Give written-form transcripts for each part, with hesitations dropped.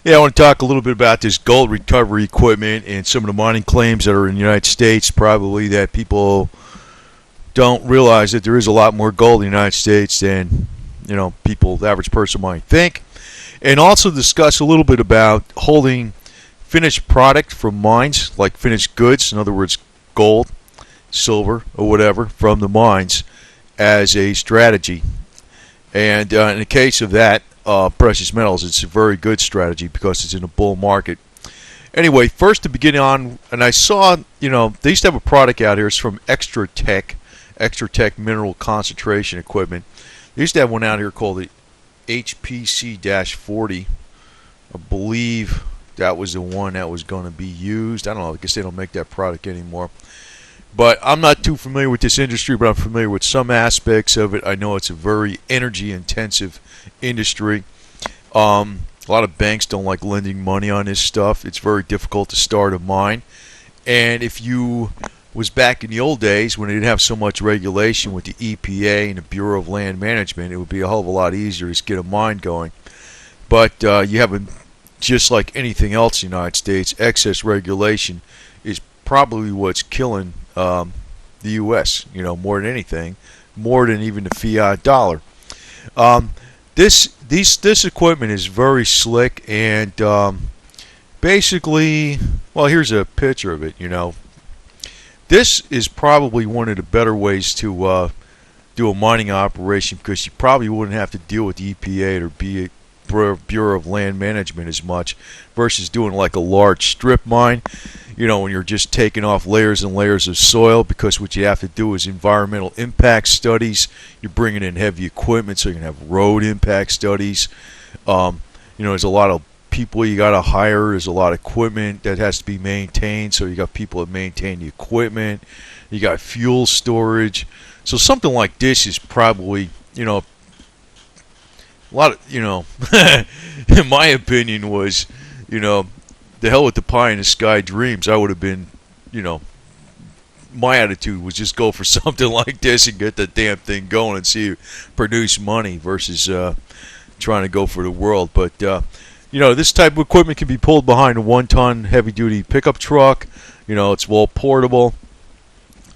Yeah, I want to talk a little bit about this gold recovery equipment and some of the mining claims that are in the United States. Probably that people don't realize that there is a lot more gold in the United States than people, the average person, might think. And also discuss a little bit about holding finished product from mines, like finished goods, in other words, gold, silver, or whatever, from the mines as a strategy. And in the case of that, precious metals, it's a very good strategy because it's in a bull market. Anyway, first to begin on, and I saw, they used to have a product out here. It's from Extra Tech Mineral Concentration Equipment. They used to have one out here called the HPC-40. I believe that was the one that was going to be used. I don't know. I guess they don't make that product anymore. But I'm not too familiar with this industry, but I'm familiar with some aspects of it. I know it's a very energy-intensive industry. A lot of banks don't like lending money on this stuff. It's very difficult to start a mine. And if you was back in the old days when they didn't have so much regulation with the EPA and the Bureau of Land Management, it would be a hell of a lot easier to get a mine going. But you have, just like anything else in the United States, excess regulation is probably what's killing the U.S., more than anything, more than even the fiat dollar. This equipment is very slick, and basically, well, here's a picture of it. This is probably one of the better ways to do a mining operation, because you probably wouldn't have to deal with the EPA or Bureau of Land Management as much, versus doing like a large strip mine, when you're just taking off layers and layers of soil, because what you have to do is environmental impact studies. You're bringing in heavy equipment, so you can have road impact studies. There's a lot of people you got to hire. There's a lot of equipment that has to be maintained, so you got people that maintain the equipment. You got fuel storage. So something like this is probably, a lot of, in my opinion, was, the hell with the pie in the sky dreams. I would have been, my attitude was just go for something like this and get the damn thing going and see it produce money versus trying to go for the world. But this type of equipment can be pulled behind a 1-ton heavy-duty pickup truck. It's well portable.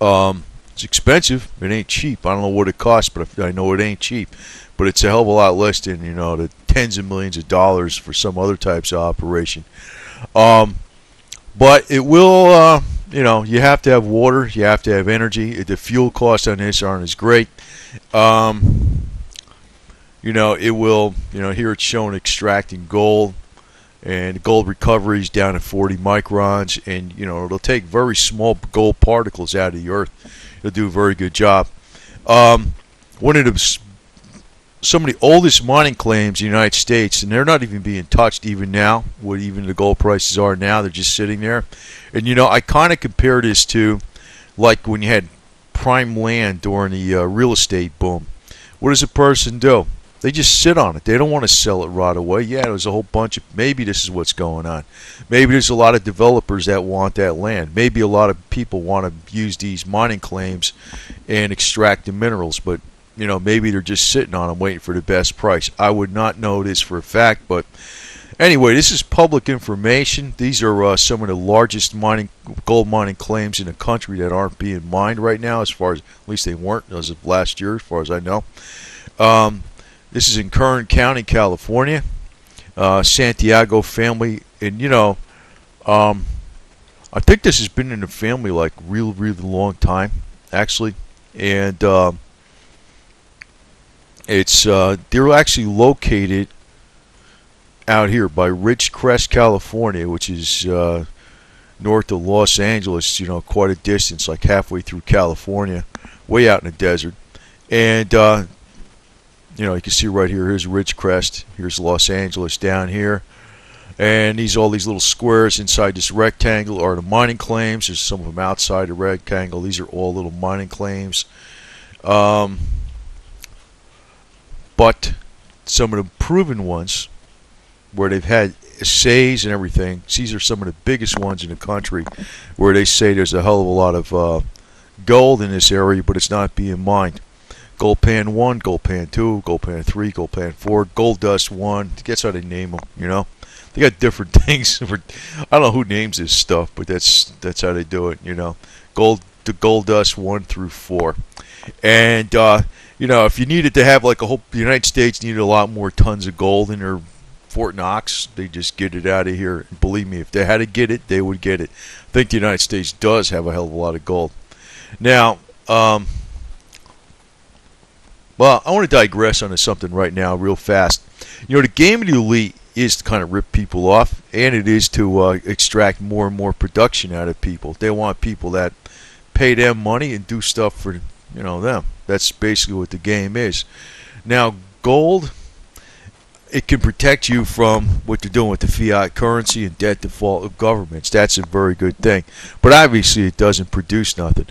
It's expensive. It ain't cheap. I don't know what it costs, but I know it ain't cheap. But it's a hell of a lot less than the tens of millions of dollars for some other types of operation. But it will, you have to have water, you have to have energy. The fuel costs on this aren't as great. It will, here it's showing extracting gold, and gold recovery is down at 40 microns, and, it'll take very small gold particles out of the earth. It'll do a very good job. One of some of the oldest mining claims in the United States, and they're not even being touched even now, what even the gold prices are now. They're just sitting there. And, I kind of compare this to like when you had prime land during the real estate boom. What does a person do? They just sit on it. They don't want to sell it right away. Yeah, there's a whole bunch of, maybe this is what's going on. Maybe there's a lot of developers that want that land. Maybe a lot of people want to use these mining claims and extract the minerals, but maybe they're just sitting on them waiting for the best price. I would not know this for a fact, but anyway, this is public information. These are some of the largest gold mining claims in the country that aren't being mined right now, as least they weren't as of last year, as far as I know. This is in Kern County, California. Santiago family, and I think this has been in the family like really long time, actually, and they're actually located out here by Ridgecrest, California, which is north of Los Angeles, quite a distance, like halfway through California, way out in the desert. And you can see right here, here's Ridgecrest, here's Los Angeles down here. And all these little squares inside this rectangle are the mining claims. There's some of them outside the rectangle. These are all little mining claims. But some of the proven ones, where they've had assays and everything, these are some of the biggest ones in the country, where they say there's a hell of a lot of gold in this area, but it's not being mined. Gold Pan 1, Gold Pan 2, Gold Pan 3, Gold Pan 4, Gold Dust 1. Guess how they name them, They got different things. I don't know who names this stuff, but that's how they do it. Gold, the gold dust 1 through 4, and if you needed to have like the United States needed a lot more tons of gold in their Fort Knox, they just get it out of here. And believe me, if they had to get it, they would get it. I think the United States does have a hell of a lot of gold. Now, well, I want to digress onto something right now real fast. The game of the elite is to kind of rip people off, and it is to extract more and more production out of people. They want people that pay them money and do stuff for them. That's basically what the game is. Now, gold, it can protect you from what they're doing with the fiat currency and debt default of governments. That's a very good thing. But obviously, it doesn't produce nothing.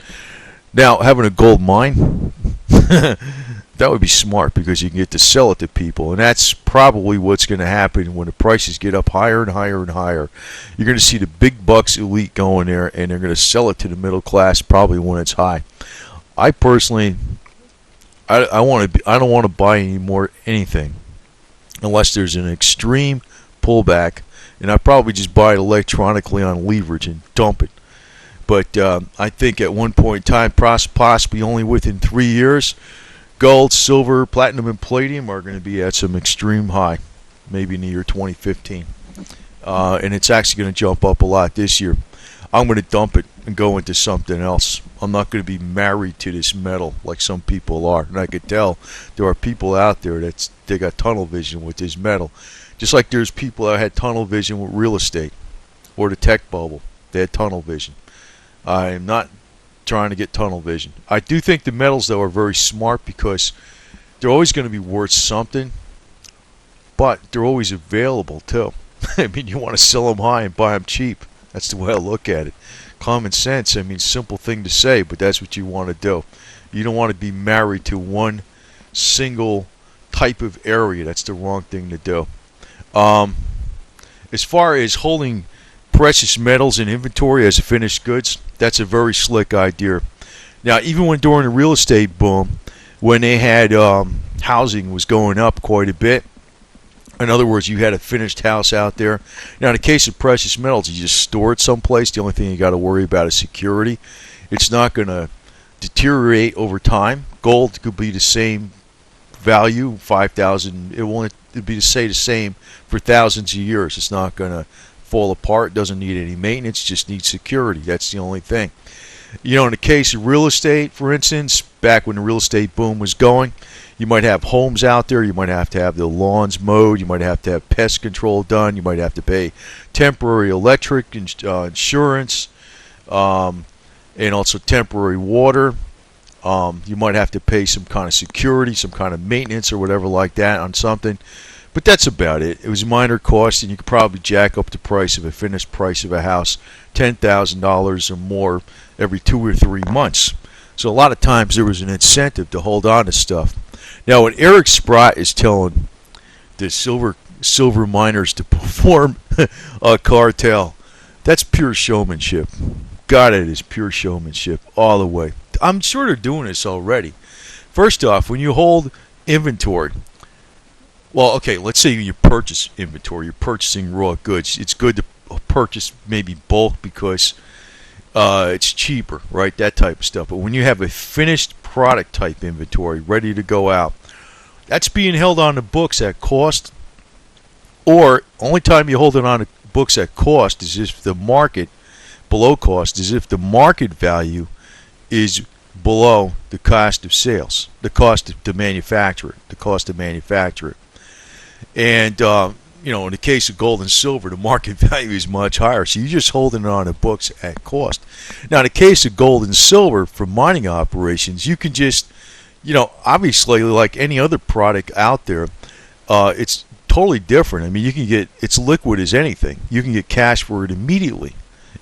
Now, having a gold mine, that would be smart because you can get to sell it to people. And that's probably what's going to happen when the prices get up higher and higher and higher. You're going to see the big bucks elite going there, and they're going to sell it to the middle class probably when it's high. I personally, I don't want to buy anything unless there's an extreme pullback, and I probably just buy it electronically on leverage and dump it. But I think at one point in time, possibly only within 3 years, gold, silver, platinum, and palladium are going to be at some extreme high, maybe in the year 2015. And it's actually going to jump up a lot this year. I'm going to dump it and go into something else. I'm not going to be married to this metal like some people are. And I could tell there are people out there they got tunnel vision with this metal. Just like there's people that had tunnel vision with real estate or the tech bubble. They had tunnel vision. I am not trying to get tunnel vision. I do think the metals, though, are very smart because they're always going to be worth something, but they're always available, too. I mean, you want to sell them high and buy them cheap. That's the way I look at it. Common sense, I mean, simple thing to say, but that's what you want to do. You don't want to be married to one single type of area. That's the wrong thing to do. As far as holding precious metals in inventory as finished goods, that's a very slick idea. Now, even during the real estate boom, when they had housing was going up quite a bit, in other words, you had a finished house out there. Now, in the case of precious metals, you just store it someplace. The only thing you got to worry about is security. It's not going to deteriorate over time. Gold could be the same value, 5,000. It won't be the same for thousands of years. It's not going to fall apart. It doesn't need any maintenance. Just needs security. That's the only thing. In the case of real estate, for instance, back when the real estate boom was going, you might have homes out there. You might have to have the lawns mowed. You might have to have pest control done. You might have to pay temporary electric insurance, and also temporary water. You might have to pay some kind of security, some kind of maintenance or whatever like that on something. But that's about it. It was a minor cost, and you could probably jack up the price of a finished price of a house $10,000 or more every 2 or 3 months. So a lot of times there was an incentive to hold on to stuff. Now, when Eric Sprott is telling the silver miners to perform a cartel, that's pure showmanship. God, it is pure showmanship all the way. I'm sure they're doing this already. First off, when you hold inventory, well, okay, let's say you purchase inventory. You're purchasing raw goods. It's good to purchase maybe bulk because it's cheaper, right? That type of stuff. But when you have a finished product type inventory ready to go out, that's being held on the books at cost. Or only time you hold it on the books at cost is if the market, below cost, is if the market value is below the cost of sales, the cost to manufacture it, the cost to manufacture it. And, in the case of gold and silver, the market value is much higher. So you're just holding it on the books at cost. Now, in the case of gold and silver for mining operations, you can just, obviously like any other product out there, it's totally different. I mean, you can get, it's liquid as anything. You can get cash for it immediately.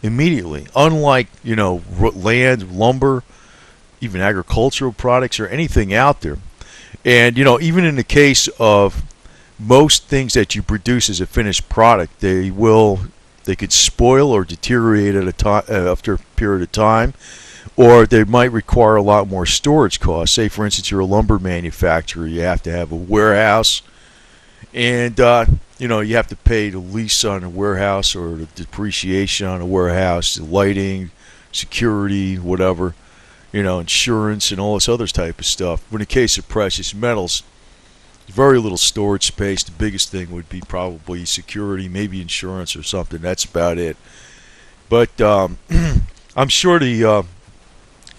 Unlike, land, lumber, even agricultural products or anything out there. And, even in the case of most things that you produce as a finished product, they could spoil or deteriorate at a time after a period of time, or they might require a lot more storage costs. Say, for instance, you're a lumber manufacturer, you have to have a warehouse, and you have to pay the lease on a warehouse or the depreciation on a warehouse, the lighting, security, whatever, insurance and all this other type of stuff. But in the case of precious metals, very little storage space. The biggest thing would be probably security, maybe insurance or something. That's about it. But I'm sure the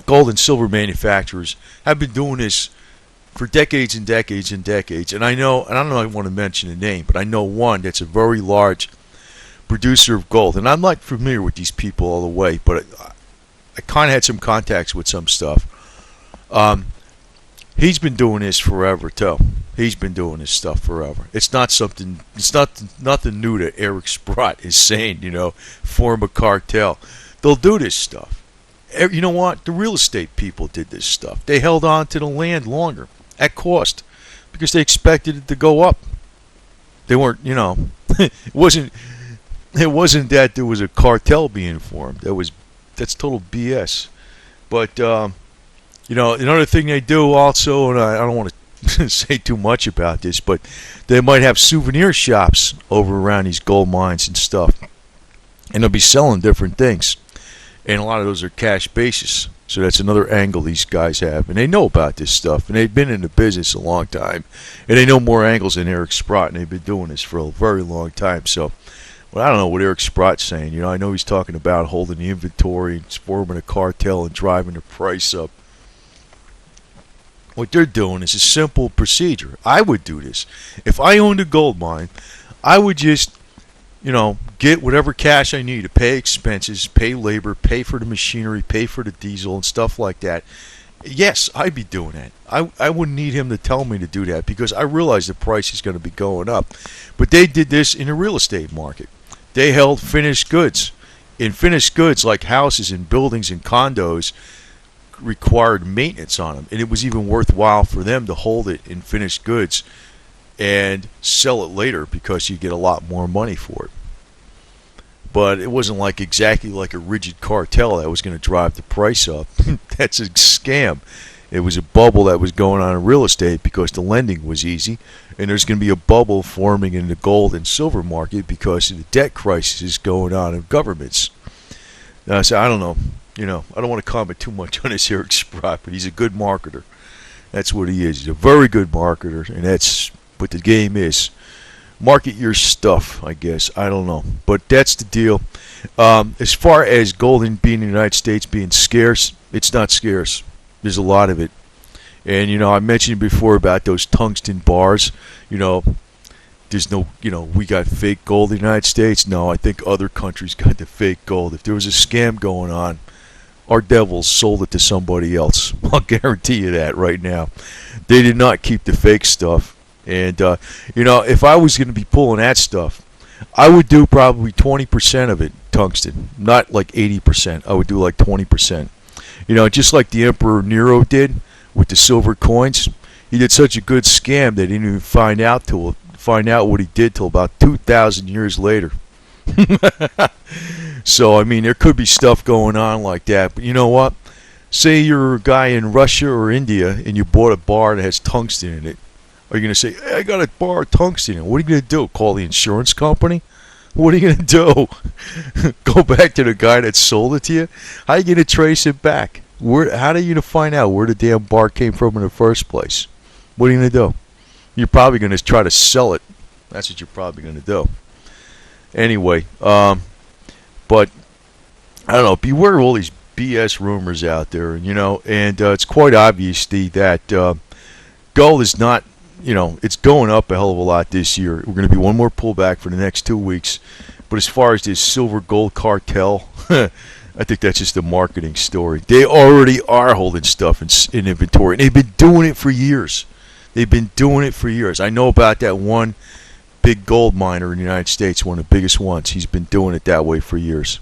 gold and silver manufacturers have been doing this for decades and decades and decades. And I don't know if I want to mention a name, but I know one that's a very large producer of gold. And I'm not familiar with these people all the way, but I kind of had some contacts with some stuff. He's been doing this forever too. He's been doing this stuff forever. It's not nothing new that Eric Sprott is saying, form a cartel. They'll do this stuff. You know what? The real estate people did this stuff. They held on to the land longer at cost because they expected it to go up. They weren't, it wasn't that there was a cartel being formed. That's total BS. But another thing they do also, and I don't want to say too much about this, but they might have souvenir shops over around these gold mines and stuff, and they'll be selling different things, and a lot of those are cash basis. So that's another angle these guys have, and they know about this stuff, and they've been in the business a long time, and they know more angles than Eric Sprott, and they've been doing this for a very long time. So, well, I don't know what Eric Sprott's saying. I know he's talking about holding the inventory and forming a cartel and driving the price up. What they're doing is a simple procedure. I would do this. If I owned a gold mine, I would just, get whatever cash I need to pay expenses, pay labor, pay for the machinery, pay for the diesel and stuff like that. Yes, I'd be doing that. I wouldn't need him to tell me to do that because I realize the price is going to be going up. But they did this in the real estate market. They held finished goods. In finished goods like houses and buildings and condos, required maintenance on them, and it was even worthwhile for them to hold it in finished goods and sell it later because you get a lot more money for it. But it wasn't exactly like a rigid cartel that was going to drive the price up. That's a scam. It was a bubble that was going on in real estate because the lending was easy, and there's going to be a bubble forming in the gold and silver market because of the debt crisis going on in governments. So I don't know. I don't want to comment too much on this Eric Sprott, but he's a good marketer. That's what he is. He's a very good marketer, and that's what the game is. Market your stuff, I guess. I don't know. But that's the deal. As far as gold being in the United States being scarce, it's not scarce. There's a lot of it. And, I mentioned before about those tungsten bars. There's no, we got fake gold in the United States. No, I think other countries got the fake gold. If there was a scam going on, our devils sold it to somebody else. I'll guarantee you that right now. They did not keep the fake stuff. And, if I was going to be pulling that stuff, I would do probably 20% of it tungsten. Not like 80%. I would do like 20%. Just like the Emperor Nero did with the silver coins. He did such a good scam that he didn't even find out what he did till about 2,000 years later. So, there could be stuff going on like that. But you know what? Say you're a guy in Russia or India and you bought a bar that has tungsten in it. Are you going to say, hey, I got a bar of tungsten in it? What are you going to do? Call the insurance company? What are you going to do? Go back to the guy that sold it to you? How are you going to trace it back? How are you going to find out where the damn bar came from in the first place? What are you going to do? You're probably going to try to sell it. That's what you're probably going to do. Anyway, but I don't know. Beware of all these BS rumors out there, and it's quite obvious that gold is not, it's going up a hell of a lot this year. We're going to be one more pullback for the next 2 weeks. But as far as this silver gold cartel, I think that's just a marketing story. They already are holding stuff in inventory, and they've been doing it for years. I know about that one big gold miner in the United States, one of the biggest ones. He's been doing it that way for years.